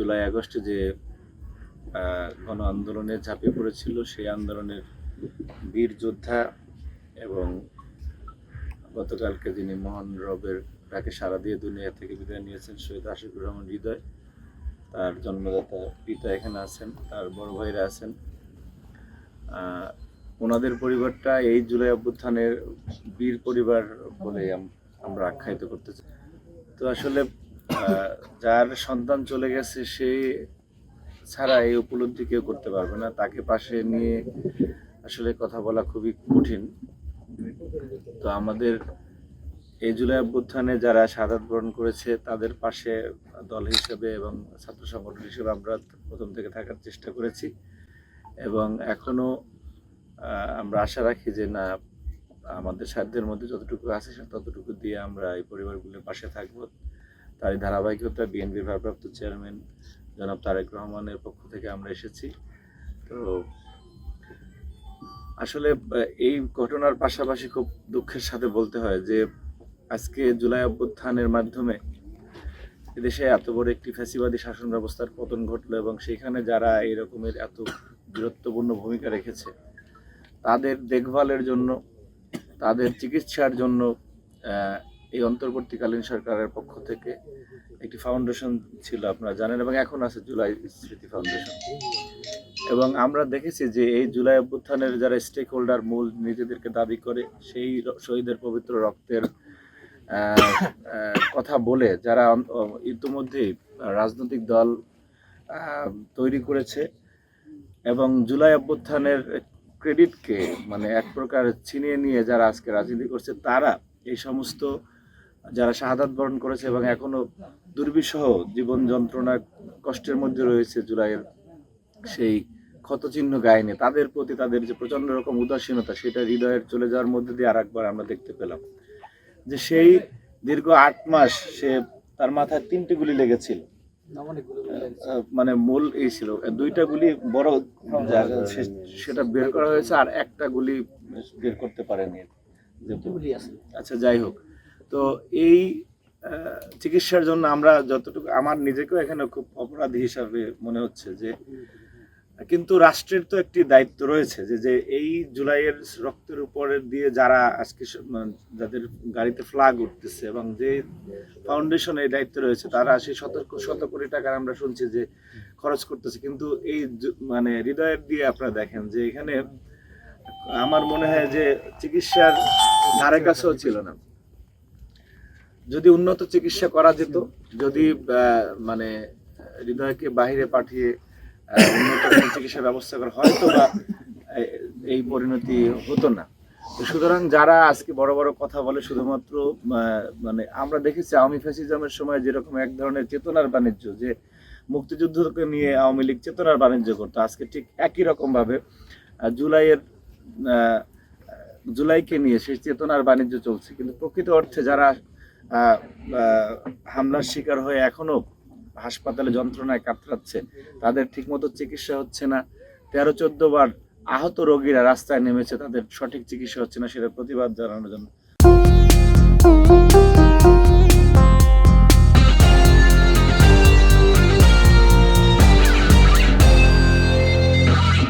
জুলাই আগস্টে যে গণ আন্দোলনে ঝাঁপিয়ে পড়েছিল, সেই আন্দোলনের বীর যোদ্ধা এবং গতকালকে যিনি মহান রবের ডাকে সাড়া দিয়ে দুনিয়া থেকে বিদায় নিয়েছেন শহীদ আশিকুর রহমান হৃদয়, তার জন্মদাতা পিতা এখানে আছেন, তার বড় ভাইরা আছেন। ওনাদের পরিবারটা এই জুলাই অভ্যুত্থানের বীর পরিবার বলে আমরা আখ্যায়িত করতে চাই। তো আসলে যার সন্তান চলে গেছে সে ছাড়া এই উপলব্ধি কেউ করতে পারবে না। তাকে পাশে নিয়ে আসলে কথা বলা খুবই কঠিন। তো আমাদের এই জুলাই অভ্যুত্থানে যারা শাহাদাত বরণ করেছে তাদের পাশে দল হিসেবে এবং ছাত্র সংগঠন হিসেবে আমরা প্রথম থেকে থাকার চেষ্টা করেছি এবং এখনো আমরা আশা রাখি যে না, আমাদের সাধ্যের মধ্যে যতটুকু আছে ততটুকু দিয়ে আমরা এই পরিবারগুলোর পাশে থাকবো। তারই ধারাবাহিকতা বিএনপির ভারপ্রাপ্ত চেয়ারম্যান জনাব তারেক রহমানের পক্ষ থেকে আমরা এসেছি। তো আসলে এই ঘটনার পাশাপাশি খুব দুঃখের সাথে বলতে হয় যে আজকে জুলাই অভ্যুত্থানের মাধ্যমে এদেশে এত বড় একটি ফ্যাসিবাদী শাসন ব্যবস্থার পতন ঘটলো এবং সেখানে যারা এই রকমের এত গুরুত্বপূর্ণ ভূমিকা রেখেছে তাদের দেখভালের জন্য, তাদের চিকিৎসার জন্য এই অন্তর্বর্তীকালীন সরকারের পক্ষ থেকে একটি ফাউন্ডেশন ছিল, আপনারা জানেন, এবং এখন আছে জুলাই স্মৃতি ফাউন্ডেশন। এবং আমরা দেখেছি যে এই জুলাই অভ্যুত্থানের যারা স্টেক হোল্ডার, মূল নিজেদেরকে দাবি করে সেই শহীদের পবিত্র রক্তের কথা বলে যারা ইতিমধ্যেই রাজনৈতিক দল তৈরি করেছে এবং জুলাই অভ্যুত্থানের ক্রেডিটকে মানে এক প্রকার ছিনিয়ে নিয়ে যারা আজকে রাজনীতি করছে, তারা এই সমস্ত যারা শাহাদাত বরণ করেছে এবং এখনো দুর্বিষহ জীবন যন্ত্রণা কষ্টের মধ্যে রয়েছে জুলাইয়ের সেই ক্ষতচিহ্ন গায়ে, তাদের প্রতি তাদের যে প্রচন্ড রকম উদাসীনতা, সেটা হৃদয়ের চলে যাওয়ার মধ্যে দিয়ে আরেকবার আমরা দেখতে পেলাম যে সেই দীর্ঘ 8 মাস সে তার মাথায় 3টি গুলি লেগেছিল, মানে মূল এই ছিল 2টা গুলি বড় সেটা বের করা হয়েছে আর একটা গুলি বের করতে পারেনি। আচ্ছা, যাই হোক, তো এই চিকিৎসার জন্য আমরা যতটুকু, আমার নিজেকেও এখানে খুব অপরাধী হিসাবে মনে হচ্ছে যে, কিন্তু রাষ্ট্রের তো একটি দায়িত্ব রয়েছে যে এই জুলাইয়ের রক্তের উপরে দিয়ে যারা আজকে যাদের গাড়িতে ফ্ল্যাগ উঠতেছে এবং যে ফাউন্ডেশন এই দায়িত্ব রয়েছে তারা সেই শত কোটি টাকার আমরা শুনছি যে খরচ করতেছে, কিন্তু এই মানে হৃদয়ের দিয়ে আপনারা দেখেন যে এখানে আমার মনে হয় যে চিকিৎসার ধারে কাছেও ছিল না। যদি উন্নত চিকিৎসা করা যেত, যদি মানে হৃদয়কে বাহিরে পাঠিয়ে উন্নত চিকিৎসা ব্যবস্থা করা হয়তো বা এই পরিণতি হতো না। সুতরাং যারা আজকে বড় বড় কথা বলে শুধুমাত্র মানে আমরা দেখেছি আওয়ামী ফ্যাসিজমের সময় যেরকম এক ধরনের চেতনার বাণিজ্য, যে মুক্তিযুদ্ধকে নিয়ে আওয়ামী লীগ চেতনার বাণিজ্য করতো, আজকে ঠিক একই রকম ভাবে জুলাইকে নিয়ে সেই চেতনার বাণিজ্য চলছে। কিন্তু প্রকৃত অর্থে যারা হামলার শিকার হয়ে এখনো হাসপাতালে যন্ত্রণায় কাতরাচ্ছে, তাদের ঠিকমতো চিকিৎসা হচ্ছে না। 13-14 বার আহত রোগীরা রাস্তায় নেমেছে, তাদের সঠিক চিকিৎসা হচ্ছে না, সেটা প্রতিবাদ জানানোর জন্য।